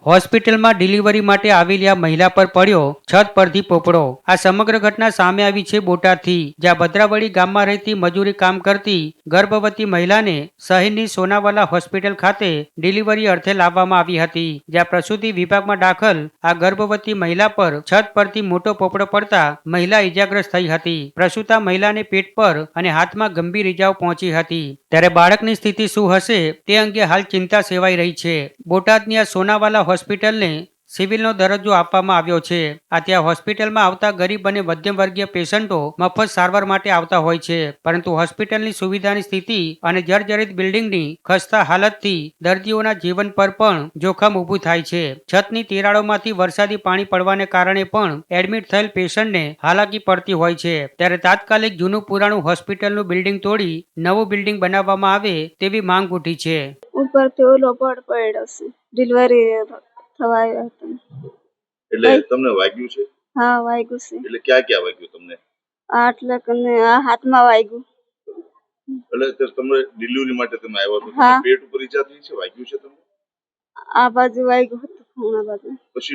હોસ્પિટલમાં ડિલિવરી માટે આવેલી આ મહિલા પર પડ્યો છત પરથી પોપડો। આ સમગ્ર ઘટના સામે આવી છે બોટાદથી, જ્યાં ભદ્રાવળી ગામમાં રહેતી મજૂરી કામ કરતી ગર્ભવતી મહિલાને શહેરની સોનાવાલા હોસ્પિટલ ખાતે ડિલિવરી અર્થે લાવવામાં આવી હતી, જ્યાં પ્રસૂતિ વિભાગમાં દાખલ આ ગર્ભવતી મહિલા પર છત પરથી મોટો પોપડો પડતા મહિલા ઇજાગ્રસ્ત થઈ હતી। પ્રસૂતા મહિલાને પેટ પર અને હાથમાં ગંભીર ઇજાઓ પહોંચી હતી, ત્યારે બાળકની સ્થિતિ શું હશે તે અંગે હાલ ચિંતા સેવાઈ રહી છે। બોટાદની આ સોનાવાલા હોસ્પિટલને સિવિલનો દરજ્જો આપવામાં આવ્યો છે। આ ત્યાં હોસ્પિટલમાં આવતા ગરીબ અને મધ્યમ વર્ગીય પેશન્ટો મફત સારવાર માટે આવતા હોય છે, પરંતુ હોસ્પિટલની સુવિધાની સ્થિતિ અને જર્જરિત બિલ્ડિંગની ખસ્તા હાલતથી દર્દીઓના જીવન પર પણ જોખમ ઊભું થાય છે। છતની તિરાડોમાંથી વરસાદી પાણી પડવાને કારણે પણ એડમિટ થયેલ પેશન્ટને હાલાકી પડતી હોય છે, ત્યારે તાત્કાલિક જૂનું પુરાણું હોસ્પિટલનું બિલ્ડિંગ તોડી નવું બિલ્ડિંગ બનાવવામાં આવે તેવી માંગ ઉઠી છે। ઉપરથી ઓલો પડ પડ્યો છે, ડિલિવરી થવા આવ્યા હતા। એટલે તમને વાગ્યું છે? હા, વાગ્યું છે। એટલે ક્યાં ક્યાં વાગ્યું તમને? આટલે કને આ હાથમાં વાગ્યું। એટલે તમે ડિલિવરી માટે તમે આવ્યા તો હા। પેટ ઉપર ઈજા થઈ છે, વાગ્યું છે તમને? આ બાજુ વાગ્યું હતું, ખૂણા બાજુ। પછી